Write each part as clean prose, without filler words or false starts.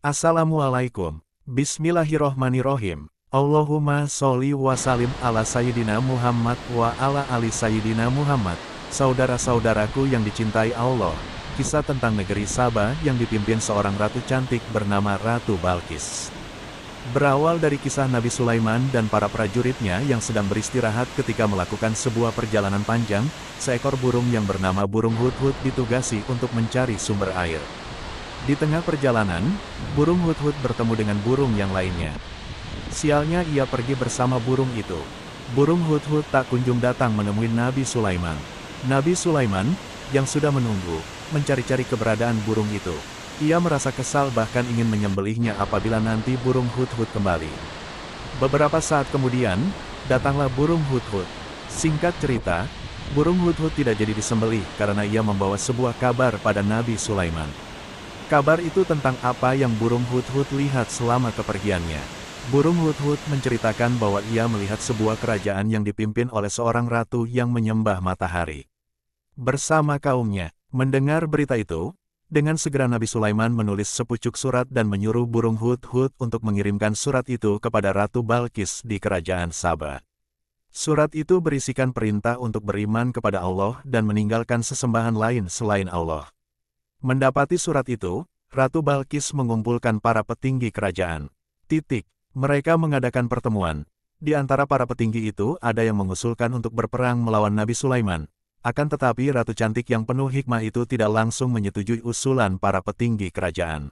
Assalamualaikum. Bismillahirrohmanirrohim. Allahumma sholli wa salim ala Sayyidina Muhammad wa ala ali Sayyidina Muhammad. Saudara-saudaraku yang dicintai Allah, kisah tentang negeri Saba yang dipimpin seorang ratu cantik bernama Ratu Balqis. Berawal dari kisah Nabi Sulaiman dan para prajuritnya yang sedang beristirahat ketika melakukan sebuah perjalanan panjang, seekor burung yang bernama burung hudhud ditugasi untuk mencari sumber air. Di tengah perjalanan, burung hudhud bertemu dengan burung yang lainnya. Sialnya ia pergi bersama burung itu. Burung hudhud tak kunjung datang menemui Nabi Sulaiman. Nabi Sulaiman, yang sudah menunggu, mencari-cari keberadaan burung itu. Ia merasa kesal bahkan ingin menyembelihnya apabila nanti burung hudhud kembali. Beberapa saat kemudian, datanglah burung hudhud. Singkat cerita, burung hudhud tidak jadi disembelih karena ia membawa sebuah kabar pada Nabi Sulaiman. Kabar itu tentang apa yang burung hudhud lihat selama kepergiannya. Burung hudhud menceritakan bahwa ia melihat sebuah kerajaan yang dipimpin oleh seorang ratu yang menyembah matahari. Bersama kaumnya, mendengar berita itu, dengan segera Nabi Sulaiman menulis sepucuk surat dan menyuruh burung hudhud untuk mengirimkan surat itu kepada Ratu Balqis di kerajaan Saba. Surat itu berisikan perintah untuk beriman kepada Allah dan meninggalkan sesembahan lain selain Allah. Mendapati surat itu, Ratu Balqis mengumpulkan para petinggi kerajaan. Mereka mengadakan pertemuan. Di antara para petinggi itu ada yang mengusulkan untuk berperang melawan Nabi Sulaiman. Akan tetapi Ratu Cantik yang penuh hikmah itu tidak langsung menyetujui usulan para petinggi kerajaan.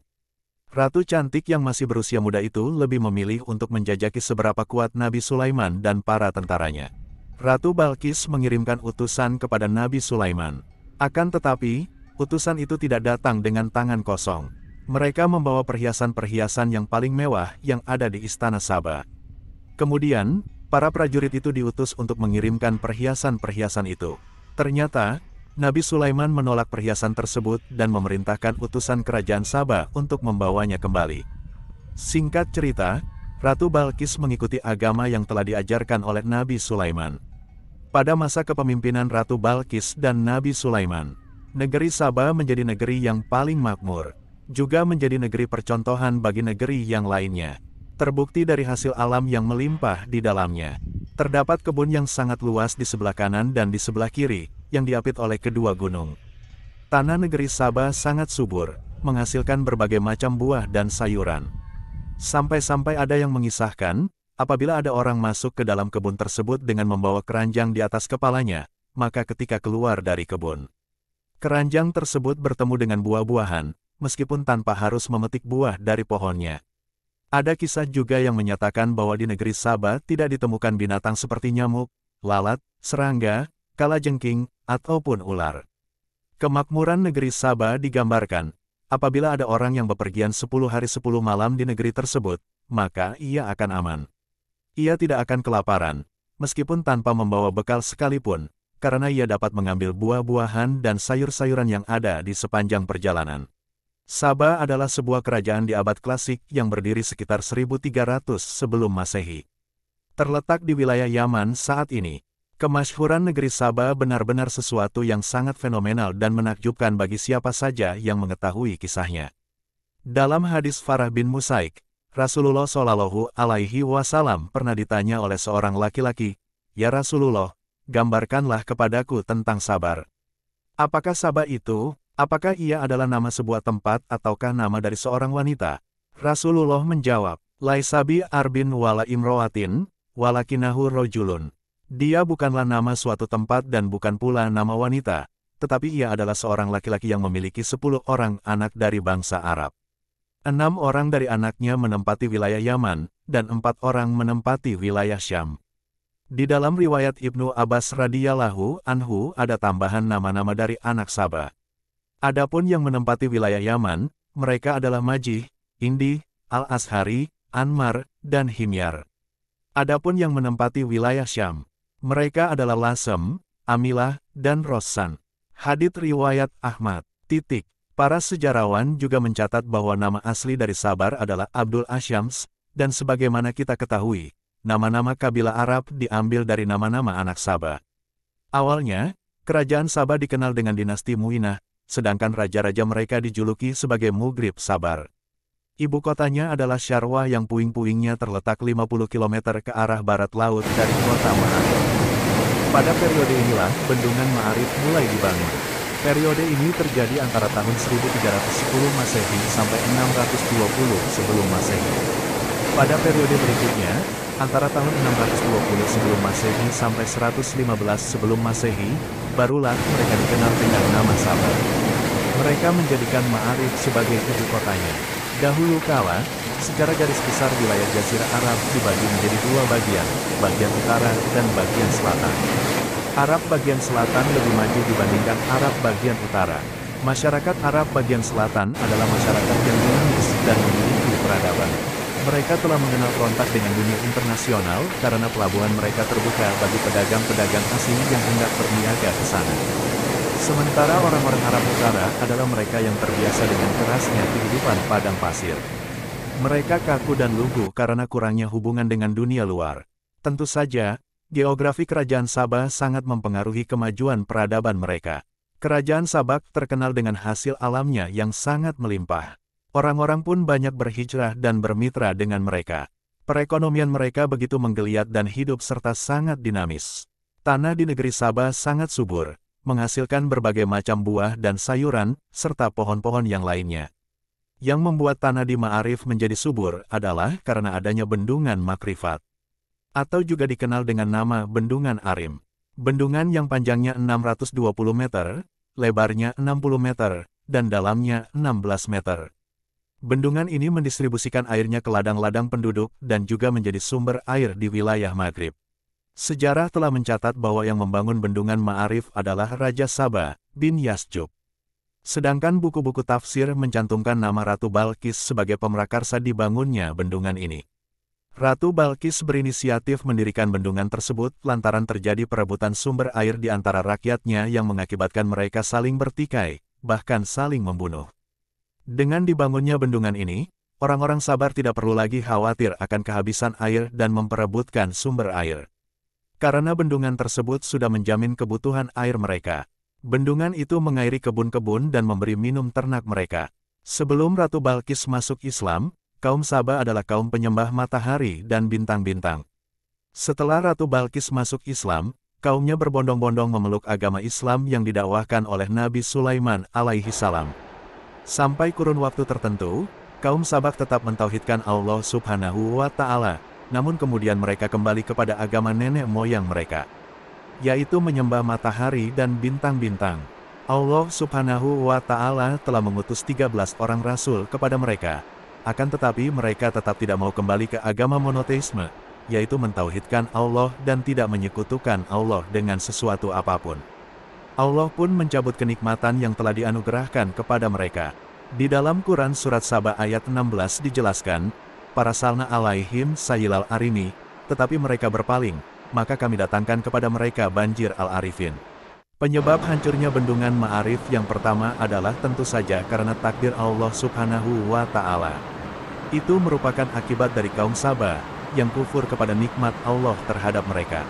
Ratu Cantik yang masih berusia muda itu lebih memilih untuk menjajaki seberapa kuat Nabi Sulaiman dan para tentaranya. Ratu Balqis mengirimkan utusan kepada Nabi Sulaiman. Akan tetapi, utusan itu tidak datang dengan tangan kosong. Mereka membawa perhiasan-perhiasan yang paling mewah yang ada di Istana Saba. Kemudian, para prajurit itu diutus untuk mengirimkan perhiasan-perhiasan itu. Ternyata, Nabi Sulaiman menolak perhiasan tersebut dan memerintahkan utusan kerajaan Saba untuk membawanya kembali. Singkat cerita, Ratu Balqis mengikuti agama yang telah diajarkan oleh Nabi Sulaiman. Pada masa kepemimpinan Ratu Balqis dan Nabi Sulaiman, negeri Saba menjadi negeri yang paling makmur, juga menjadi negeri percontohan bagi negeri yang lainnya. Terbukti dari hasil alam yang melimpah di dalamnya. Terdapat kebun yang sangat luas di sebelah kanan dan di sebelah kiri, yang diapit oleh kedua gunung. Tanah negeri Saba sangat subur, menghasilkan berbagai macam buah dan sayuran. Sampai-sampai ada yang mengisahkan, apabila ada orang masuk ke dalam kebun tersebut dengan membawa keranjang di atas kepalanya, maka ketika keluar dari kebun, keranjang tersebut bertemu dengan buah-buahan, meskipun tanpa harus memetik buah dari pohonnya. Ada kisah juga yang menyatakan bahwa di negeri Saba tidak ditemukan binatang seperti nyamuk, lalat, serangga, kalajengking, ataupun ular. Kemakmuran negeri Saba digambarkan, apabila ada orang yang bepergian 10 hari 10 malam di negeri tersebut, maka ia akan aman. Ia tidak akan kelaparan, meskipun tanpa membawa bekal sekalipun, karena ia dapat mengambil buah-buahan dan sayur-sayuran yang ada di sepanjang perjalanan. Saba adalah sebuah kerajaan di abad klasik yang berdiri sekitar 1300 sebelum Masehi. Terletak di wilayah Yaman saat ini. Kemasyhuran negeri Saba benar-benar sesuatu yang sangat fenomenal dan menakjubkan bagi siapa saja yang mengetahui kisahnya. Dalam hadis Farah bin Musaik, Rasulullah Shallallahu Alaihi Wasallam pernah ditanya oleh seorang laki-laki, "Ya Rasulullah, gambarkanlah kepadaku tentang sabar. Apakah Saba itu? Apakah ia adalah nama sebuah tempat ataukah nama dari seorang wanita?" Rasulullah menjawab, "Laisabi arbin wala imroatin, walakinahu rojulun." Dia bukanlah nama suatu tempat dan bukan pula nama wanita, tetapi ia adalah seorang laki-laki yang memiliki 10 orang anak dari bangsa Arab. 6 orang dari anaknya menempati wilayah Yaman, dan 4 orang menempati wilayah Syam. Di dalam riwayat Ibnu Abbas radhiyallahu anhu ada tambahan nama-nama dari anak Saba. Adapun yang menempati wilayah Yaman, mereka adalah Majih, Indi, Al-Ashari, Anmar, dan Himyar. Adapun yang menempati wilayah Syam, mereka adalah Lasem, Amilah, dan Rossan. Hadits riwayat Ahmad. Para sejarawan juga mencatat bahwa nama asli dari Sabar adalah Abdul Asyams, dan sebagaimana kita ketahui, nama-nama kabilah Arab diambil dari nama-nama anak Saba. Awalnya, kerajaan Saba dikenal dengan dinasti Muinah, sedangkan raja-raja mereka dijuluki sebagai Mughrib Sabar. Ibu kotanya adalah Syarwah yang puing-puingnya terletak 50 km ke arah barat laut dari kota Ma'arif. Pada periode inilah bendungan Ma'arif mulai dibangun. Periode ini terjadi antara tahun 1310 Masehi sampai 620 sebelum Masehi. Pada periode berikutnya, antara tahun 620 sebelum Masehi sampai 115 sebelum Masehi, barulah mereka dikenal dengan nama Sabah. Mereka menjadikan Ma'arif sebagai ibu kotanya. Dahulu kala, secara garis besar wilayah Jazirah Arab dibagi menjadi dua bagian, bagian utara dan bagian selatan. Arab bagian selatan lebih maju dibandingkan Arab bagian utara. Masyarakat Arab bagian selatan adalah masyarakat yang dinamis dan memiliki peradaban. Mereka telah mengenal kontak dengan dunia internasional karena pelabuhan mereka terbuka bagi pedagang-pedagang asing yang hendak berniaga ke sana. Sementara orang-orang Arab Utara adalah mereka yang terbiasa dengan kerasnya kehidupan padang pasir. Mereka kaku dan lugu karena kurangnya hubungan dengan dunia luar. Tentu saja, geografi kerajaan Sabah sangat mempengaruhi kemajuan peradaban mereka. Kerajaan Sabah terkenal dengan hasil alamnya yang sangat melimpah. Orang-orang pun banyak berhijrah dan bermitra dengan mereka. Perekonomian mereka begitu menggeliat dan hidup serta sangat dinamis. Tanah di negeri Sabah sangat subur, menghasilkan berbagai macam buah dan sayuran, serta pohon-pohon yang lainnya. Yang membuat tanah di Ma'arif menjadi subur adalah karena adanya bendungan Makrifat, atau juga dikenal dengan nama Bendungan Arim. Bendungan yang panjangnya 620 meter, lebarnya 60 meter, dan dalamnya 16 meter. Bendungan ini mendistribusikan airnya ke ladang-ladang penduduk dan juga menjadi sumber air di wilayah Maghrib. Sejarah telah mencatat bahwa yang membangun bendungan Ma'arif adalah Raja Sabah bin Yasjub. Sedangkan buku-buku tafsir mencantumkan nama Ratu Balkis sebagai pemrakarsa dibangunnya bendungan ini. Ratu Balkis berinisiatif mendirikan bendungan tersebut lantaran terjadi perebutan sumber air di antara rakyatnya yang mengakibatkan mereka saling bertikai, bahkan saling membunuh. Dengan dibangunnya bendungan ini, orang-orang Sabar tidak perlu lagi khawatir akan kehabisan air dan memperebutkan sumber air. Karena bendungan tersebut sudah menjamin kebutuhan air mereka. Bendungan itu mengairi kebun-kebun dan memberi minum ternak mereka. Sebelum Ratu Balkis masuk Islam, kaum Sabah adalah kaum penyembah matahari dan bintang-bintang. Setelah Ratu Balkis masuk Islam, kaumnya berbondong-bondong memeluk agama Islam yang didakwahkan oleh Nabi Sulaiman alaihi salam. Sampai kurun waktu tertentu, kaum Sabah tetap mentauhidkan Allah Subhanahu wa Ta'ala. Namun kemudian mereka kembali kepada agama nenek moyang mereka, yaitu menyembah matahari dan bintang-bintang. Allah Subhanahu wa Ta'ala telah mengutus 13 orang rasul kepada mereka. Akan tetapi mereka tetap tidak mau kembali ke agama monoteisme, yaitu mentauhidkan Allah dan tidak menyekutukan Allah dengan sesuatu apapun. Allah pun mencabut kenikmatan yang telah dianugerahkan kepada mereka. Di dalam Quran Surat Sabah ayat 16 dijelaskan, para salna alaihim sayilal arimi, tetapi mereka berpaling, maka kami datangkan kepada mereka banjir al-arifin. Penyebab hancurnya bendungan Ma'arif yang pertama adalah tentu saja karena takdir Allah Subhanahu wa Ta'ala. Itu merupakan akibat dari kaum Sabah, yang kufur kepada nikmat Allah terhadap mereka.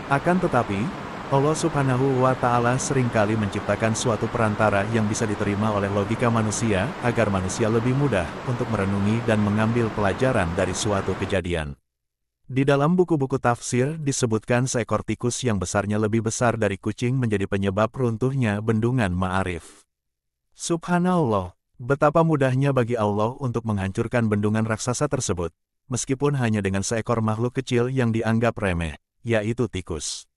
Akan tetapi, Allah Subhanahu wa Ta'ala seringkali menciptakan suatu perantara yang bisa diterima oleh logika manusia, agar manusia lebih mudah untuk merenungi dan mengambil pelajaran dari suatu kejadian. Di dalam buku-buku tafsir disebutkan seekor tikus yang besarnya lebih besar dari kucing menjadi penyebab runtuhnya bendungan Ma'arif. Subhanallah, betapa mudahnya bagi Allah untuk menghancurkan bendungan raksasa tersebut, meskipun hanya dengan seekor makhluk kecil yang dianggap remeh, yaitu tikus.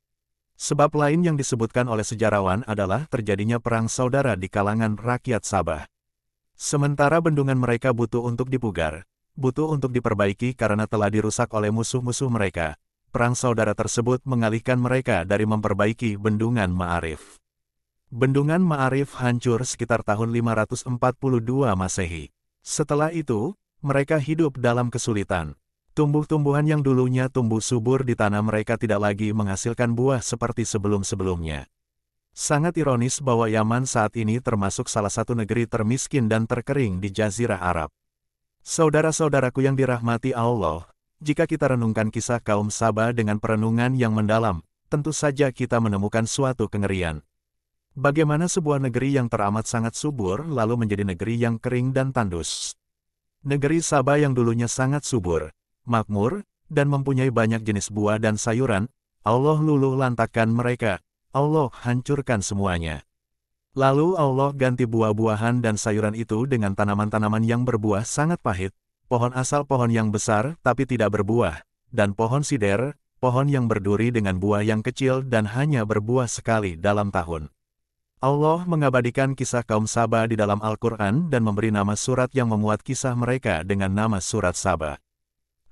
Sebab lain yang disebutkan oleh sejarawan adalah terjadinya perang saudara di kalangan rakyat Sabah. Sementara bendungan mereka butuh untuk dipugar, butuh untuk diperbaiki karena telah dirusak oleh musuh-musuh mereka. Perang saudara tersebut mengalihkan mereka dari memperbaiki bendungan Ma'arif. Bendungan Ma'arif hancur sekitar tahun 542 Masehi. Setelah itu, mereka hidup dalam kesulitan. Tumbuh-tumbuhan yang dulunya tumbuh subur di tanah mereka tidak lagi menghasilkan buah seperti sebelum-sebelumnya. Sangat ironis bahwa Yaman saat ini termasuk salah satu negeri termiskin dan terkering di Jazirah Arab. Saudara-saudaraku yang dirahmati Allah, jika kita renungkan kisah kaum Sabah dengan perenungan yang mendalam, tentu saja kita menemukan suatu kengerian. Bagaimana sebuah negeri yang teramat sangat subur lalu menjadi negeri yang kering dan tandus. Negeri Saba yang dulunya sangat subur, makmur, dan mempunyai banyak jenis buah dan sayuran, Allah luluh lantakkan mereka, Allah hancurkan semuanya. Lalu Allah ganti buah-buahan dan sayuran itu dengan tanaman-tanaman yang berbuah sangat pahit, pohon asal pohon yang besar tapi tidak berbuah, dan pohon sider, pohon yang berduri dengan buah yang kecil dan hanya berbuah sekali dalam tahun. Allah mengabadikan kisah kaum Saba di dalam Al-Quran dan memberi nama surat yang memuat kisah mereka dengan nama Surat Saba.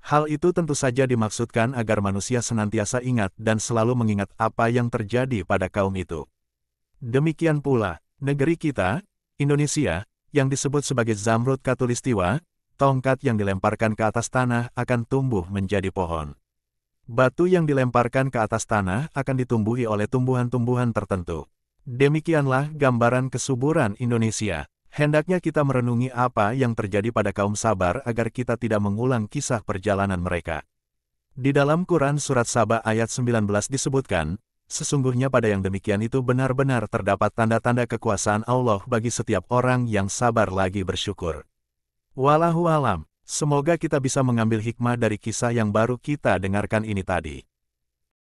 Hal itu tentu saja dimaksudkan agar manusia senantiasa ingat dan selalu mengingat apa yang terjadi pada kaum itu. Demikian pula, negeri kita, Indonesia, yang disebut sebagai Zamrud Khatulistiwa, tongkat yang dilemparkan ke atas tanah akan tumbuh menjadi pohon. Batu yang dilemparkan ke atas tanah akan ditumbuhi oleh tumbuhan-tumbuhan tertentu. Demikianlah gambaran kesuburan Indonesia. Hendaknya kita merenungi apa yang terjadi pada kaum Sabar agar kita tidak mengulang kisah perjalanan mereka. Di dalam Quran Surat Saba ayat 19 disebutkan, sesungguhnya pada yang demikian itu benar-benar terdapat tanda-tanda kekuasaan Allah bagi setiap orang yang sabar lagi bersyukur. Wallahu alam, semoga kita bisa mengambil hikmah dari kisah yang baru kita dengarkan ini tadi.